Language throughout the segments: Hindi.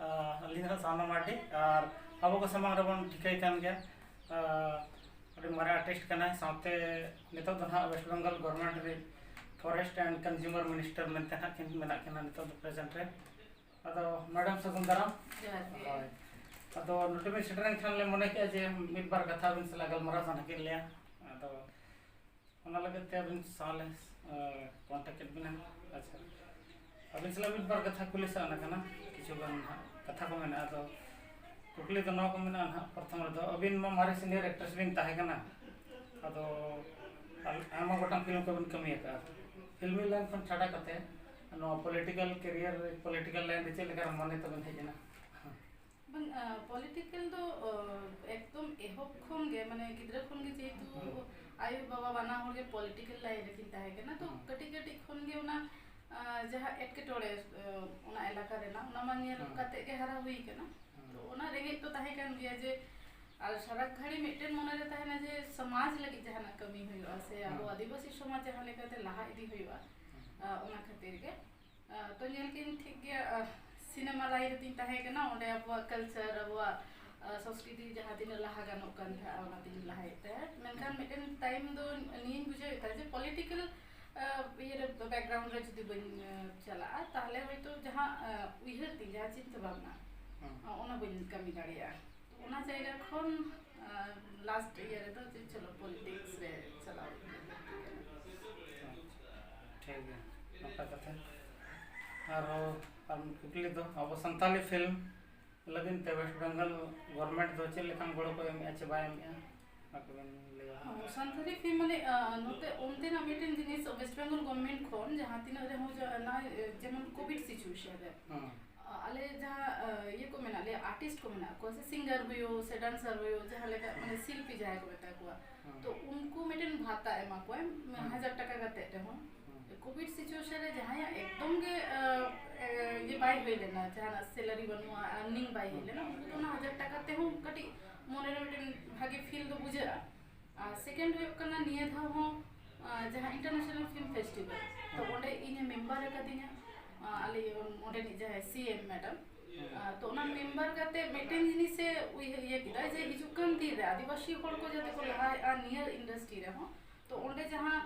अलिंग सामना माटी और अब को समांग रबन ठिकाई कान गया अभी मारे आर्टिस्ट करना है साथे नितो तो ना वेस्ट बंगाल गवर्नमेंट रे फॉरेस्ट एंड कंज्यूमर मिनिस्टर में तना किन मेना केना नितो तो प्रेजेंट रे अदो मैडम सगुंदराम जोहार अदो नोटिफिकेशन सेटरन खान ले मने के जे मिद बार कथा बिन सला गलमरा सन के लिया अदो ओना लगे ते बिन साले कांटेक्ट बिन अच्छा अबिन सला मिद बार कथा कुली सा ना किछु बन कथा को मेना अदो कुकली तो को मेना प्रथम रे अबिन मा मारे सीनियर एक्ट्रेस बिन ताहे कना अदो आमा गोटा फिल्म को बिन कमी का फिल्मी लाइन खन छाड़ा कते नो पॉलिटिकल करियर पॉलिटिकल लाइन रे चले कर मने तो बिन हेजना बन पॉलिटिकल तो एकदम एहब खन गे माने गिद्रा खन गे जेतु आयु बाबा बना हो गे पॉलिटिकल लाइन रे किन ताहे कना तो कटी कटी खन गे उना जहाँ एटकेटोड़े उना इलाका रेना उना मा नेल कते के हरा हुई कना तो उना रेगे तो ताहे कान गया जे आर सारा घड़ी मिटन मने रे ताहे ना जे समाज लगी जहां कमी हुई से अब आदिवासी समाज जहां लेकाते लहा इदी हुईवा उना खातिर के तो नेल किन ठीक गया सिनेमा लाइन रे ताहे कना ओंडे अब कल्चर अब संस्कृति जहां दिन लहा गानो कान था उना दिन लहाइते मेनखान मिटन टाइम दो नीन बुझे था जे पॉलिटिकल ये बैकग्राउंड रे जदी बन चला ताहले होयतो जहां उइहर ती जहां चिंता भावना ओना बन कमी दाड़िया ओना जायगा खन लास्ट ईयर तो चलो पॉलिटिक्स रे चला ठीक है नपा कथा और हम कुकली तो अब संथाली फिल्म लगिन ते वेस्ट बंगाल गवर्नमेंट दो चले खान गड़ो को एम एच बाय एम आकबन ले संथाली फिल्म माने नोते ओनते ना मिटन जिनिस वेस्ट बंगाल गवर्नमेंट खन जहां तिना रे हो ना जेमन कोविड सिचुएशन रे आले जहां ये को मेना ले आर्टिस्ट को मेना को से सिंगर हुयो से डांसर हुयो जहां लेका माने शिल्पी जाय को बेटा को तो उनको मिटन भाता एमा को 1000 टाका गते रे हो कोविड सिचुएशन रे जहां एकदम के ये बाय होय लेना जहां सैलरी बनवा अर्निंग बाय होय लेना उनको ना 1000 टाका ते हो कटी मोने मिटन भागे फील तो बुझा सेकंड हुयो कना निया था हो जहां इंटरनेशनल फिल्म फेस्टिवल तो ओंडे इने मेंबर का दिना आले ओंडे नि जाय सीएम मैडम तो ना मेंबर काते मिटन जिनिस से ये किदा जे हिजुकन दी रे आदिवासी हर को जते को लहा नियर इंडस्ट्री रे हो तो ओंडे जहां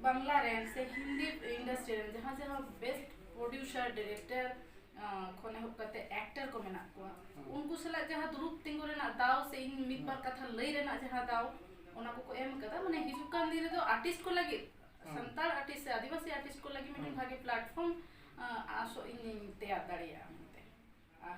बांग्ला रे से हिंदी इंडस्ट्री रे जहां जहां बेस्ट प्रोड्यूसर डायरेक्टर खने होकते एक्टर को मेना को उनको सला जहां दुरुप तिंगो रे ना दाव से इन मिद बार कथा लई रे ना जहां दाव ओना को एम कदा माने हिजुकन दी रे तो आर्टिस्ट को लगे संताल आर्टिस्ट से आदिवासी आर्टिस्ट को लगे मिटन भागे प्लेटफॉर्म आसो इन तैयार दाड़िया मते आ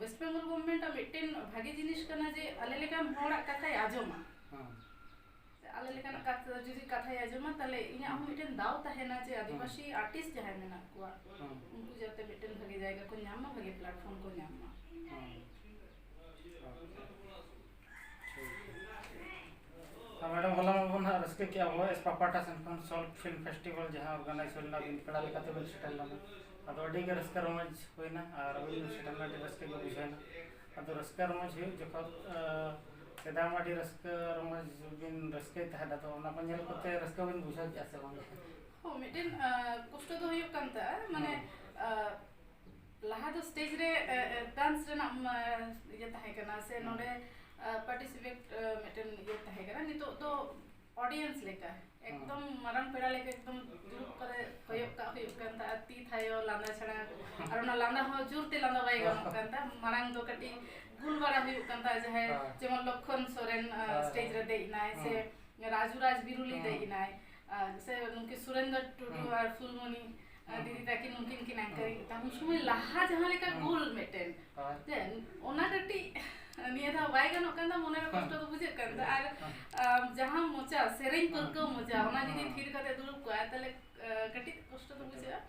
वेस्ट बंगाल गवर्नमेंट मिटन भागे जिनिस कना जे आले लेकान होड़ा कथा आजोमा आले लेकान कथा जदी कथा आजोमा तले इना हम मिटन दाव ताहेना जे आदिवासी आर्टिस्ट जहां मेना को उनको जते मिटन भागे जाएगा को न्यामा भागे प्लेटफॉर्म को न्यामा मैडम होला मन रस्के क्या हुआ इस पापाटा संपन सॉल्ट फिल्म फेस्टिवल जहां ऑर्गेनाइज होलना बिन कड़ा लेकाते बिन सेटल ना अदो अडी के रस्का रमज होइना और बिन सेटल ना रस्के को बुझाइना अदो रस्का रमज हो जखो सेदामाडी रस्का रमज बिन रस्के तहदा तो ना को नेल कोते रस्का बिन बुझा के आसे बांगे हो मिटन कष्ट तो होयो कांता माने लाहा तो स्टेज रे डांस रे ना ये ताहे कना से नोडे पार्टिसिपेट मिटन ये ताहे कना नितो तो ऑडियंस लेका एकदम मरन पेड़ा लेके एकदम जुरुप करे होयो कांता ती थायो लांदा छड़ा और ना लांदा हो जुरते लांदा बाई गन कांता मरंग दो कटी गुल बड़ा होयो कांता जहे जेमन लखन सोरेन स्टेज रे देइनाय से राजू राज बिरुली देइनाय से उनके सुरेंद्र टुडू और फुलमणि दीदी ताकि मुमकिन कि एंकरिंग ता मुसुमे लाहा जहां लेका गोल मेटेन जे ओना कटी निया था बाय गनो कंदा मोने रे कष्ट तो बुझे कंदा और जहां मोचा सेरेन करको मोचा ओना जदी थीर कते दुलुप को तले कटी कष्ट तो बुझे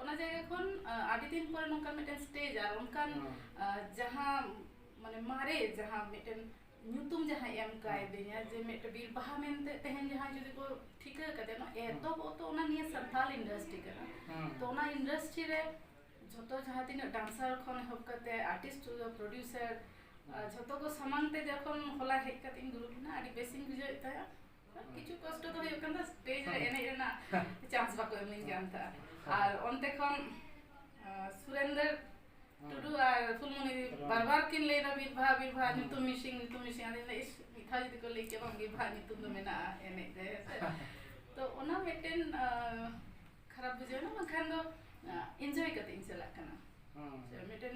ओना जायगा खन आदि दिन पर नोका मेटेन स्टेज और उनकान जहां माने मारे जहां मेटेन ᱧᱩᱛᱩᱢ ᱡᱟᱦᱟᱸ ᱮᱢ ᱠᱟᱭ ᱫᱤᱧᱟ ᱡᱮ ᱢᱤᱫᱴᱮᱱ ᱵᱤᱨᱵᱟᱦᱟ ᱢᱮᱱᱛᱮ ᱛᱮᱦᱮᱧ ᱡᱟᱦᱟᱸ ᱡᱩᱫᱤ ᱠᱚ ᱴᱷᱤᱠᱟᱹ ᱠᱟᱫᱮ ᱱᱚ ᱮᱛᱚᱵ ᱛᱚ ᱚᱱᱟ ᱱᱤᱭᱟᱹ ᱥᱟᱱᱛᱟᱞ ᱤᱱᱰᱟᱥᱴᱨᱤ ᱠᱟᱱᱟ ᱛᱚ ᱚᱱᱟ ᱤᱱᱰᱟᱥᱴᱨᱤ ᱨᱮ ᱡᱷᱚᱛᱚ ᱡᱟᱦᱟᱸ ᱛᱤᱱᱟᱹᱜ ᱰᱟᱱᱥᱟᱨ ᱠᱷᱚᱱ ᱮᱦᱚᱵ ᱠᱟᱛᱮ आर्टिस्ट ᱯᱨᱚᱰᱩᱥᱟᱨ ᱡᱷᱚᱛᱚ ᱠᱚ ᱥᱟᱢᱟᱝ ᱛᱮ ᱡᱚᱠᱷᱚᱱ ᱦᱚᱞᱟ ᱦᱮᱡ ᱠᱟᱛᱮ ᱤᱧ ᱫᱩᱲᱩᱵ ᱮᱱᱟ ᱟᱹᱰᱤ ᱵᱮᱥᱤᱧ ᱵᱩᱡᱷᱟᱹᱣᱮᱫ ᱛᱟᱦᱮᱸᱜᱼᱟ ᱠᱤᱪᱷᱩ ᱠᱚᱥᱴᱚ ᱫᱚ ᱦᱩᱭᱩᱜ ᱠᱟᱱ ᱛᱟᱦᱮᱸ ᱥᱴᱮᱡ ᱨᱮ ᱮᱱᱮᱡ ᱨᱮᱱᱟᱜ ᱪᱟᱱᱥ ᱵᱟᱠᱚ ᱮᱢᱟᱹᱧ ᱠᱟᱱ ᱛᱟᱦᱮᱸᱜᱼᱟ ᱟᱨ ᱚᱱᱛᱮ ᱠᱷᱚᱱ ᱥᱩᱨᱮᱱᱫᱨ टुडू और फुलमणि बार-बार किन लेना बिरबाहा नितुम मिसिंग आदि इस मिठा जदि को लेके बम बिरबाहा नितुम दो मेना एने दे तो ओना मेटेन खराब बुझे ना मखान दो एंजॉय करते इन चला कना से मेटेन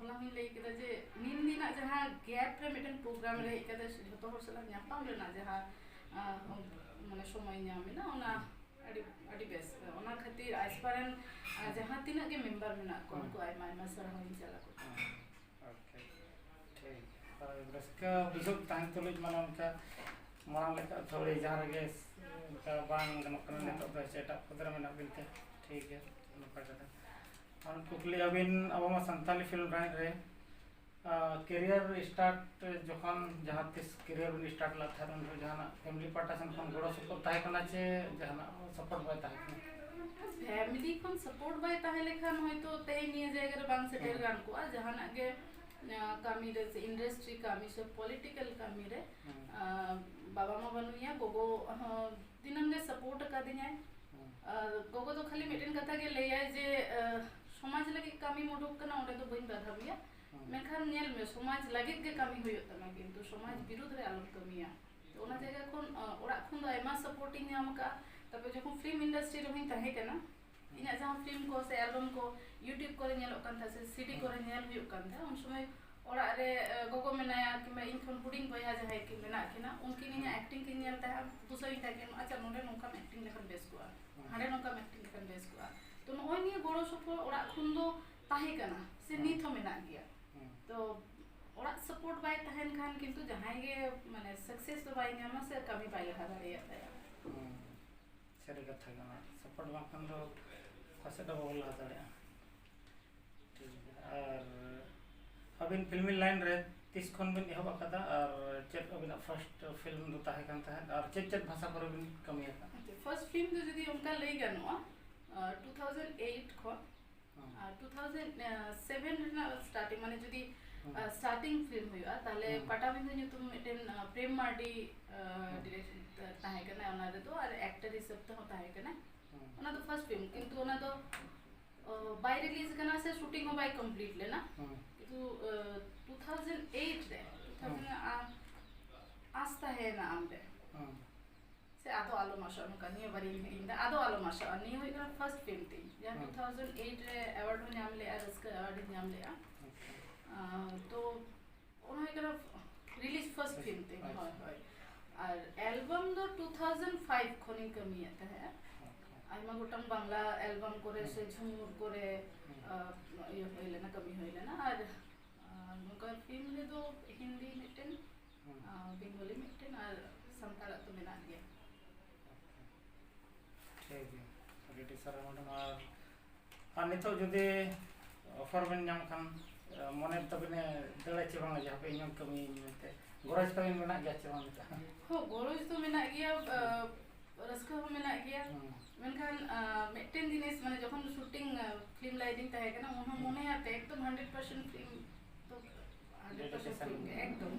होला मिन ले के जे नीन दिना जहां गैप रे मेटेन प्रोग्राम रे के जतो हर सला न्यापाम रे ना जहां माने समय न्यामेना ओना अड़ी बेस ओना खातिर आसपारन जहां तिना के मेंबर मेना को उनको आयमा सरह इन चला को ओके ठीक रस्का बुझुक तान तुलुज माने उनका मांग लेका थोड़ी जहां गे उनका बांग गनक नितो दो सेटअप पदर मेना बिनते ठीक है नपा कथा अन कुकली अबिन अब संथाली फिल्म राइन रे करियर स्टार्ट जखन जहां तिस करियर बन स्टार्ट ला था उन जहां फैमिली पार्टसन खन गड़ो सपोर्ट ताहे कना चे जहां सपोर्ट बाय ताहे फैमिली खन सपोर्ट बाय ताहे लेखान होयतो ते निये जायगा रे बांग सेटेल गान को जहां गे कामी रे इंडस्ट्री कामी से पॉलिटिकल कामी रे बाबा मा बनुया गोगो दिनन गे सपोर्ट का दिन्याय गोगो तो खाली मेटेन कथा गे लेया जे समाज लगी कामी मोडुक कना ओडे तो बइन बाधा बिया मेखान नेल में समाज लगी के कामी होयो तना किंतु समाज विरुद्ध रे आलम कमिया तो ओना जगह खन ओड़ा खन आयमा सपोर्टिंग नाम का तबे जखन फिल्म इंडस्ट्री रे हिन ताहे कना इना जहां फिल्म को से एल्बम को यूट्यूब को नेलो कान था से सीडी को नेल हुयो कान था उन समय ओड़ा रे गोगो मेनाया कि मैं इन खन बुडिंग बया जहां कि मेना किना उनकी निया एक्टिंग कि नेल ता दुसई था कि अच्छा नोडे नोका एक्टिंग लेखन बेस को हाडे नोका एक्टिंग लेखन बेस को तो नोय निया गोड़ो सपो ओड़ा खन दो ताहे कना से नीथ मेना गया तो ओड़ा सपोर्ट बाय तहन खान किंतु जहां गे माने सक्सेस तो बाय नामा से कमी बाय लखा दाड़िया था सरी कथा गना सपोर्ट बाखन दो फसे दो बोला दाड़िया ठीक और अबिन फिल्मी लाइन रे तिस खन बिन एहब कदा और चेक अबिन फर्स्ट फिल्म दो ताहे कान था और चेक भाषा पर बिन कमी था फर्स्ट फिल्म तो जदी उनका लई गनवा 2008 खो 2007 ना स्टार्टिंग माने जदी स्टार्टिंग फिल्म हुआ ताले पटाबिंदु नितुम मेटेन प्रेम मार्डी डायरेक्शन ताहे कना ओना रे तो और एक्टर हिसाब तो ताहे कना ओना तो फर्स्ट फिल्म किंतु ओना तो बाय रिलीज कना से शूटिंग हो बाय कंप्लीट लेना किंतु 2008 रे 2000 आस्ता है ना आमरे से आदो आलो माशा उनका निय बरी इंदा आदो आलो माशा निय होय कना फर्स्ट फिल्म थी या 2008 रे अवार्ड हो नाम ले आ रस्का अवार्ड नाम ले आ तो उन्होंने करा रिलीज फर्स्ट फिल्म थे हां हां और एल्बम दो 2005 खनि कमी आता है आइमा गोटम बांग्ला एल्बम करे से झुमुर करे ये होइले ना कमी होइले ना और उनका फिल्म ले दो हिंदी मिटन बेंगली मिटन और संताल तो मेना दिया ठीक है अगेटी सारा मैडम और नितो जदि ऑफर बन नाम खान मने तबने दड़े चे बांग जहां पे इनम कमी मेते गरज तबिन मेना गया चे बांग हो गरज तो मेना गया रस्का हो मेना गया मेनखान मेटेन दिनेस माने जखन शूटिंग फिल्म लाइटिंग ताहे कना उन मने आते एकदम 100% फिल्म तो 100% फिल्म एकदम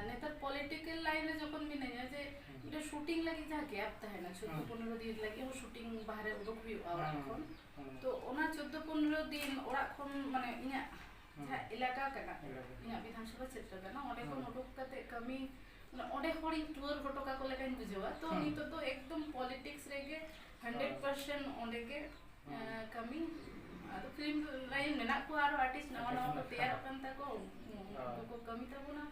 नेतर पॉलिटिकल लाइन रे जखन मिने जे इटा शूटिंग लगी जहां गैप ताहे ना 14-15 दिन लगी वो शूटिंग बाहर उडुक हुई ओड़ा खन तो ओना 14-15 दिन ओड़ा खन माने इना जहां इलाका कना इना विधानसभा क्षेत्र कना ओडे को उडुक कते कमी ओडे होड़ी टूर फोटो का को लेकिन बुझवा तो नी तो एकदम पॉलिटिक्स रेगे 100% ओडे के कमी तो फिल्म लाइन मेना को आरो आर्टिस्ट नवा नवा को तैयार करता को कमी तबना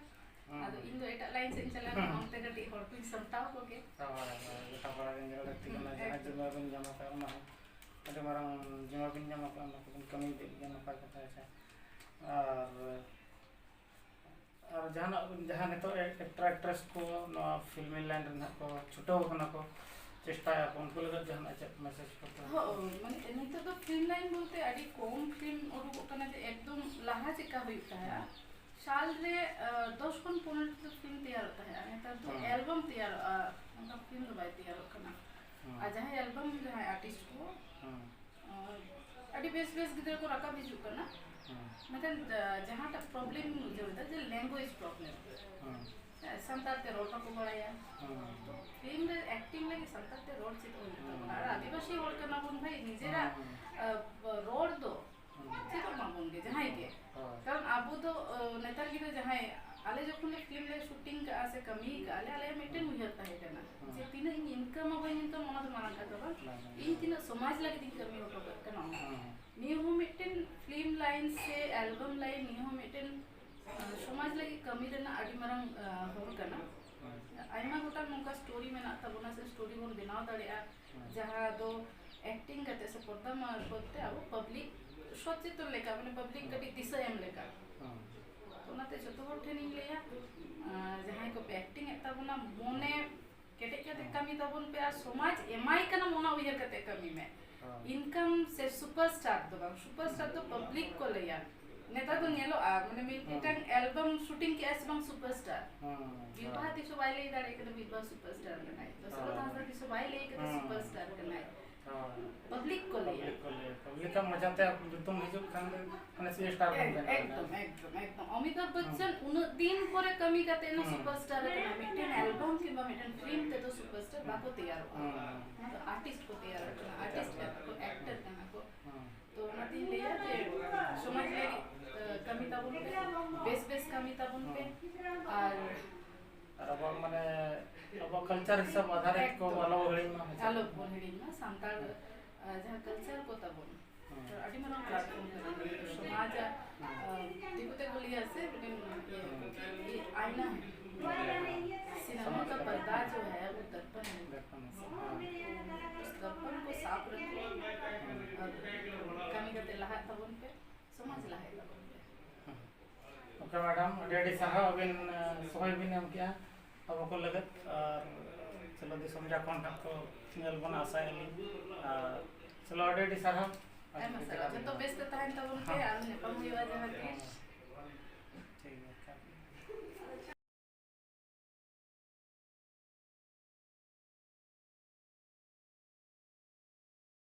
आदो इन दो एटा लाइन से चला हमते गटी हरपिन समताव को के गोटा बड़ा दिन लगती कना जहां जमा बिन जमा का ना अटे मारंग जमा बिन जमा का ना कमी दे जमा का कथा है और जहां ने तो एक्ट्रेस को ना फिल्म लाइन रे को छुटो कना को चेष्टा उनको लगे जहां अच्छा मैसेज करता हो माने नहीं तो फिल्म लाइन बोलते अडी कम फिल्म और कना जे एकदम लाहा चिका होता है साल रे 10 खन 15 तो फिल्म तैयार होता है नेता तो एल्बम तैयार मतलब फिल्म बाय तैयार करना आ जहां एल्बम जहां आर्टिस्ट को अडी बेस गिदर को रका बिजु करना मतलब जहां तक प्रॉब्लम जो होता है लैंग्वेज प्रॉब्लम संताल ते रोड को बड़ाया तो फिल्म रे एक्टिंग लगे संताल ते रोड चित होता है आदिवासी होड़ करना बन भाई निजेरा रोड दो चेदो माबन के जहां के कारण अब तो नेतार गिरा जहां आले जखन ले फिल्म ले शूटिंग का से कमी का आले मिटेन उयहर ताहे कना जे तीना इनकम अब इनकम ओना तो मारन का बा इन तीना समाज लगे दिन कमी होतो कना नियो मिटेन फिल्म लाइन से एल्बम लाइन नियो मिटेन समाज लगे कमी रेना आदि मारंग होर कना आयमा गोटा नोका स्टोरी मेना तबोना से स्टोरी बोन बनाव दाड़िया जहां दो एक्टिंग करते से पर्दा मार करते अब पब्लिक सचेतन लेका माने पब्लिक कटी दिशा एम लेका ओनाते जतो हर ठेन इन लेया जहां को एक्टिंग एता बना मोने केटे केटे कमी तबन पे आ समाज एमआई कना मोना उयर कते कमी में इनकम से सुपरस्टार तो सुपरस्टार तो पब्लिक को लेया नेता तो नेलो आ माने मिटन एल्बम शूटिंग के एस बंग सुपरस्टार विवाह दिसो बाय ले दाड़े के विवाह सुपरस्टार बनाई तो सब हां दिसो बाय ले के सुपरस्टार बनाई पब्लिक को लेया पब्लिक का मजाते तुम हिजुक खान माने सी स्टार बन गए एकदम अमिताभ बच्चन उन दिन करे कमी काते न सुपरस्टार के मिटन एल्बम किबा मिटन फिल्म ते तो सुपरस्टार बाको तैयार हो मतलब आर्टिस्ट को तैयार करना आर्टिस्ट को एक्टर करना को तो नती लेया जे समाज ले कमी ताबुन पे बेस कमी ताबुन पे और अब माने अब कल्चर हिसाब आधारित को वाला हड़ी में आलो हड़ी में सांताल जहां कल्चर को ताबुन तो अडी मारा प्लेटफॉर्म समाज दिगुते बोलिया से ये आईना है सिनेमा का पर्दा जो है वो दर्पण है उस दर्पण को साफ रखो कमी करते लहा ताबुन पे समाज लहा ताबुन पे ओके मैडम रेडी साहा अबिन सोय बिन हम किया अब को लगत चलो दिसम जा कांटेक्ट को नेल बना आशा है चलो रेडी साहा तो बेस्ट था तबन पे आ नेपाल हुआ जहां के ठीक है।